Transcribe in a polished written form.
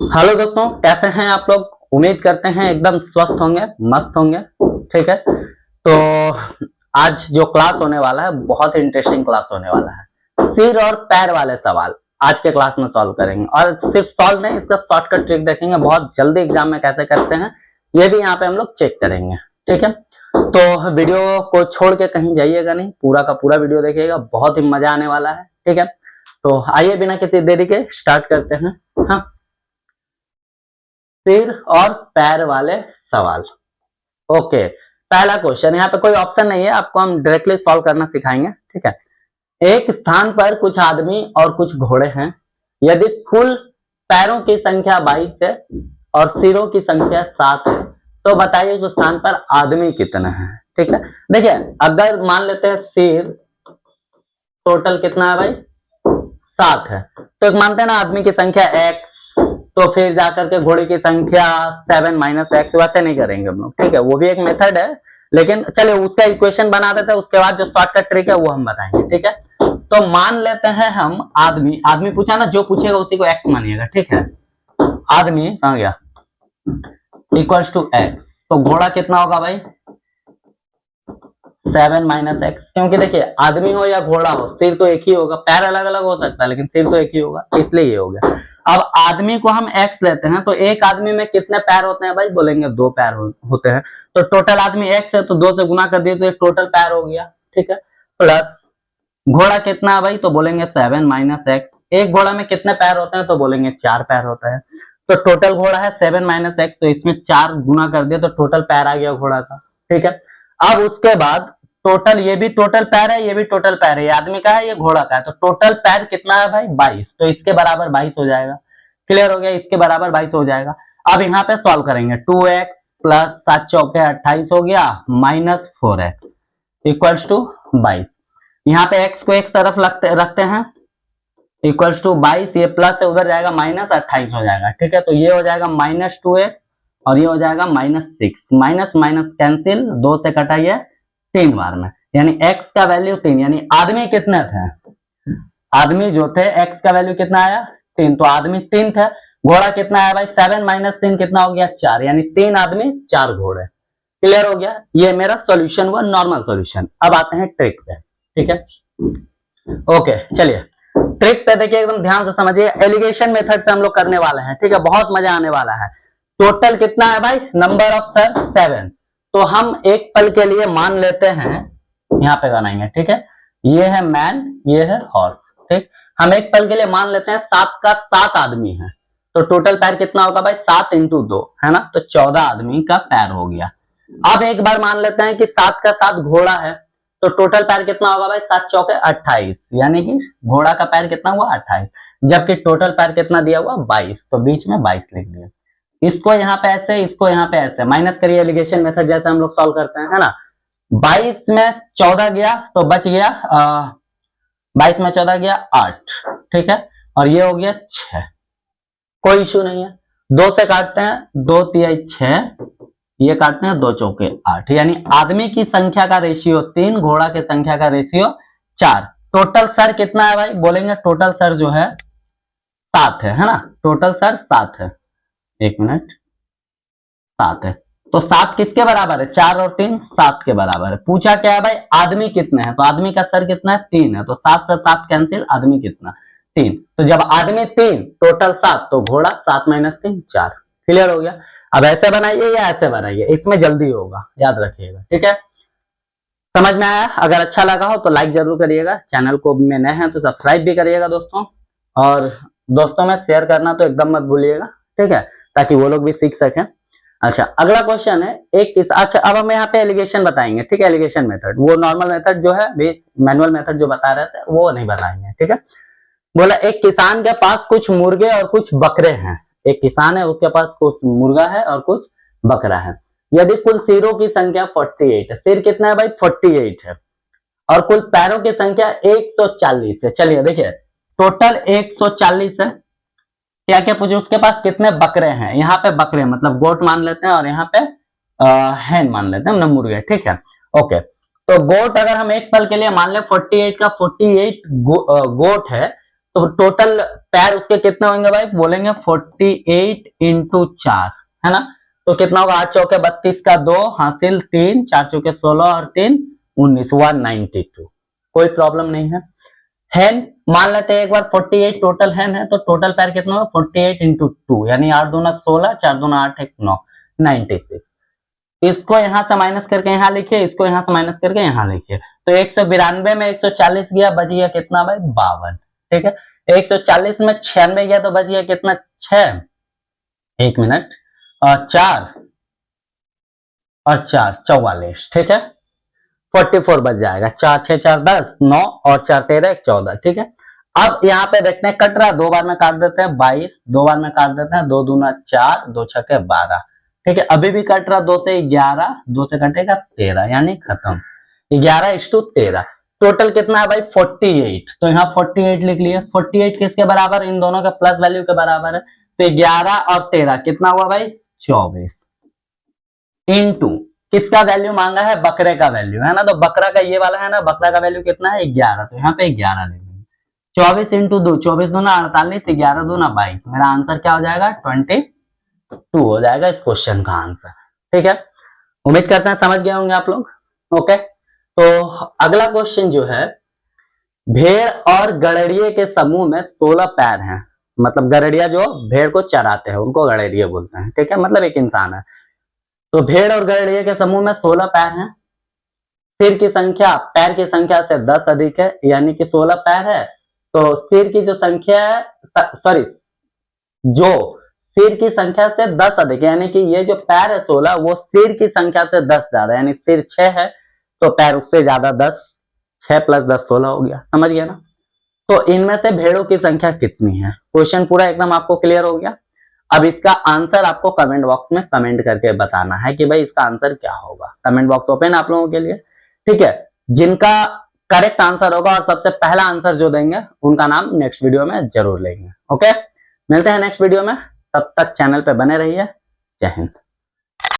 Hello दोस्तों, कैसे हैं आप लोग। उम्मीद करते हैं एकदम स्वस्थ होंगे, मस्त होंगे। ठीक है, तो आज जो क्लास होने वाला है बहुत इंटरेस्टिंग क्लास होने वाला है। सिर और पैर वाले सवाल आज के क्लास में सॉल्व करेंगे, और सिर्फ सॉल्व नहीं, इसका शॉर्टकट ट्रिक देखेंगे बहुत जल्दी एग्जाम में कैसे करते हैं, ये भी यहाँ पे हम लोग चेक करेंगे। ठीक है, तो वीडियो को छोड़ के कहीं जाइएगा नहीं, पूरा का पूरा वीडियो देखिएगा, बहुत ही मजा आने वाला है। ठीक है, तो आइए बिना किसी देरी के स्टार्ट करते हैं। हाँ, सिर और पैर वाले सवाल। ओके, पहला क्वेश्चन, यहाँ पे कोई ऑप्शन नहीं है, आपको हम डायरेक्टली सॉल्व करना सिखाएंगे। ठीक है, एक स्थान पर कुछ आदमी और कुछ घोड़े हैं। यदि कुल पैरों की संख्या 22 है और सिरों की संख्या 7 है, तो बताइए उस स्थान पर आदमी कितने हैं। ठीक है, देखिए अगर मान लेते हैं सिर टोटल कितना है भाई, 7 है, तो एक मानते हैं ना आदमी की संख्या x, तो फिर जाकर के घोड़े की संख्या 7 माइनस एक्स, वैसे नहीं करेंगे हम लोग। ठीक है, वो भी एक मेथड है, लेकिन चलिए उसका इक्वेशन बना देते हैं, उसके बाद जो शॉर्टकट ट्रिक है वो हम बताएंगे। ठीक है, तो मान लेते हैं हम आदमी, आदमी पूछा ना, जो पूछेगा उसी को एक्स मानिएगा। ठीक है, आदमी कहां गया, इक्वल्स टू एक्स, तो घोड़ा कितना होगा भाई, 7 माइनस एक्स, क्योंकि देखिए आदमी हो या घोड़ा हो सिर तो एक ही होगा, पैर अलग अलग हो सकता है लेकिन सिर तो एक ही होगा, इसलिए ये हो गया। अब आदमी को हम एक्स लेते हैं, तो एक आदमी में कितने पैर होते हैं भाई, बोलेंगे 2 पैर होते हैं, तो टोटल आदमी एक्स है, तो 2 से गुना कर दिए तो टोटल पैर हो गया। ठीक है, प्लस घोड़ा कितना है भाई, तो बोलेंगे 7 माइनस एक्स, एक घोड़ा में कितने पैर होते हैं, तो बोलेंगे 4 पैर होता है, तो टोटल घोड़ा है 7 माइनस एक्स, तो इसमें 4 गुना कर दिया तो टोटल पैर आ गया घोड़ा का। ठीक है, अब उसके बाद टोटल, ये भी टोटल पैर है, ये भी टोटल पैर है, ये आदमी का है, ये घोड़ा का है, तो टोटल पैर कितना है भाई 22, तो इसके बराबर 22 हो जाएगा। क्लियर हो गया, इसके बराबर 22 हो जाएगा। अब यहाँ पे सॉल्व करेंगे, 2x प्लस 7 चौके 28 हो गया, माइनस 4x इक्वल्स टू 22। यहाँ पे x को एक तरफ रखते हैं, इक्वल्स टू 22, ये प्लस है उधर जाएगा माइनस 28 हो जाएगा। ठीक है, तो ये हो जाएगा माइनस 2x और ये हो जाएगा माइनस 6, माइनस माइनस कैंसिल, 2 से कटाइए 3 बार में, यानी x का वैल्यू 3, यानी आदमी कितने थे, आदमी जो थे x का वैल्यू कितना आया 3, तो आदमी 3 थे। घोड़ा कितना आया भाई, 7 माइनस 3 कितना हो गया 4, यानी 3 आदमी 4 घोड़े। क्लियर हो गया, ये मेरा सॉल्यूशन हुआ, नॉर्मल सॉल्यूशन। अब आते हैं ट्रिक पे। ठीक है, ओके चलिए ट्रिक पे देखिए, एकदम ध्यान से समझिए, एलिगेशन मेथड से हम लोग करने वाले हैं। ठीक है, बहुत मजा आने वाला है। टोटल कितना है भाई, नंबर ऑफ सर 7, तो हम एक पल के लिए मान लेते हैं, यहाँ पे बनाएंगे। ठीक है, ये है मैन, ये है हॉर्स। ठीक, हम एक पल के लिए मान लेते हैं 7 का 7 आदमी है, तो टोटल पैर कितना होगा भाई, 7 इंटू 2 है ना, तो 14 आदमी का पैर हो गया। अब एक बार मान लेते हैं कि 7 का 7 घोड़ा है, तो टोटल पैर कितना होगा भाई, 7 चौके 28, यानी कि घोड़ा का पैर कितना हुआ 28, जबकि टोटल पैर कितना दिया हुआ 22, तो बीच में 22 लिख दिया। इसको यहाँ पे ऐसे, इसको यहाँ पे ऐसे माइनस करिए, एलिगेशन मेथड जैसे हम लोग सॉल्व करते हैं, है ना। 22 में 14 गया तो बच गया 22 में 14 गया 8। ठीक है, और ये हो गया 6, कोई इश्यू नहीं है। 2 से काटते हैं, 2 तिहाई 6, ये काटते हैं 2 चौके 8, यानी आदमी की संख्या का रेशियो 3, घोड़ा की संख्या का रेशियो 4। टोटल सर कितना है भाई, बोलेंगे टोटल सर जो है 7 है ना, टोटल सर 7 है, एक मिनट, 7 है, तो 7 किसके बराबर है, 4 और 3 7 के बराबर है। पूछा क्या है भाई, आदमी कितने हैं, तो आदमी का सर कितना है 3 है, तो 7 से 7 कैंसिल, आदमी कितना 3, तो जब आदमी 3 टोटल 7, तो घोड़ा 7 माइनस 3 4। क्लियर हो गया। अब ऐसे बनाइए या ऐसे बनाइए, इसमें जल्दी होगा, याद रखिएगा। ठीक है, समझ में आया, अगर अच्छा लगा हो तो लाइक जरूर करिएगा, चैनल को में नए हैं तो सब्सक्राइब भी करिएगा दोस्तों, और दोस्तों में शेयर करना तो एकदम मत भूलिएगा। ठीक है, ताकि वो लोग भी सीख सकें। अच्छा, अगला क्वेश्चन है, एक अच्छा, अब हम यहाँ पे एलिगेशन बताएंगे। ठीक है, एलिगेशन मेथड, वो नॉर्मल मेथड जो है, मैनुअल मेथड जो बता रहे थे वो नहीं बताएंगे। ठीक है, बोला एक किसान के पास कुछ मुर्गे और कुछ बकरे हैं। एक किसान है, उसके पास कुछ मुर्गा है और कुछ बकरा है। यदि कुल सिरों की संख्या 48 है, सिर कितना है भाई 48 है, और कुल पैरों की संख्या 140 है। चलिए देखिए, टोटल 140 है, क्या क्या पूछे, उसके पास कितने बकरे हैं, यहाँ पे बकरे मतलब गोट मान लेते हैं, और यहाँ पे हैन मान लेते हैं, मतलब मुर्गे। ठीक है, ओके, तो गोट अगर हम एक पल के लिए मान ले 48 का 48 गोट है, तो टोटल पैर उसके कितने होंगे भाई, बोलेंगे 48 इंटू 4, है ना। तो कितना होगा, 8 चौके 32 का 2 हासिल 3, 4 चौके 16 और 3 19, 192। कोई प्रॉब्लम नहीं है। हैन मान लेते हैं एक बार 48 टोटल हैन है, तो टोटल पैर कितना होगा 48 इंटू 2, यानी 8 दूना 16, 4 दूना 8 1 9, 96। इसको यहां से माइनस करके यहां लिखिए, इसको यहां से माइनस करके यहां लिखिए। तो 192 में 140 गया, बच गया कितना भाई 52। ठीक है, 140 में 96 गया तो बच गया कितना 6, 1 मिनट, और 4 और 4 44। ठीक है, 44 बच जाएगा, 4 6 4 10 9 और 4 13 1 14। ठीक है, अब यहाँ पे देखते हैं कट रहा, 2 बार में काट देते हैं 22, 2 बार में काट देते हैं 2 दूना 4, 2 छके 12। ठीक है, अभी भी कट रहा, 2 से 11, 2 से कटेगा 13, यानी खत्म। 11:13। टोटल कितना है भाई 48, तो यहाँ 48 लिख लिया। 48 किसके बराबर, इन दोनों का प्लस वैल्यू के बराबर है, तो 11 और 13 कितना हुआ भाई 24, इंटू किसका वैल्यू मांगा है, बकरे का वैल्यू, है ना। तो बकरा का ये वाला है ना, बकरा का वैल्यू कितना है 11, तो यहाँ पे 11 लिख देंगे। 24 इंटू 2, 24 दूना 48, 11 दूना 22। मेरा आंसर क्या हो जाएगा 22 हो जाएगा इस क्वेश्चन का आंसर। ठीक है, उम्मीद करते हैं समझ गए होंगे आप लोग। ओके, तो अगला क्वेश्चन जो है, भेड़ और गड़ेड़िए के समूह में 16 पैर हैं। मतलब गड़ेड़िया जो भेड़ को चराते हैं उनको गड़ेड़िए बोलते हैं। ठीक है, मतलब एक इंसान है। तो भेड़ और गड़ेड़िए के समूह में 16 पैर हैं। सिर की संख्या पैर की संख्या से 10 अधिक है, यानी कि 16 पैर है तो सिर की जो संख्या है, सॉरी, जो सिर की संख्या से 10 अधिक है, यानी कि ये जो पैर है 16 वो सिर की संख्या से 10 ज्यादा, यानी सिर 6 है तो पैर उससे ज्यादा 10, 6 + 10 16 हो गया। समझ गया ना। तो इनमें से भेड़ों की संख्या कितनी है, क्वेश्चन पूरा एकदम आपको क्लियर हो गया। अब इसका आंसर आपको कमेंट बॉक्स में कमेंट करके बताना है कि भाई इसका आंसर क्या होगा। कमेंट बॉक्स ओपन आप लोगों के लिए। ठीक है, जिनका करेक्ट आंसर होगा और सबसे पहला आंसर जो देंगे उनका नाम नेक्स्ट वीडियो में जरूर लेंगे। ओके, मिलते हैं नेक्स्ट वीडियो में, तब तक चैनल पे बने रहिए। जय हिंद।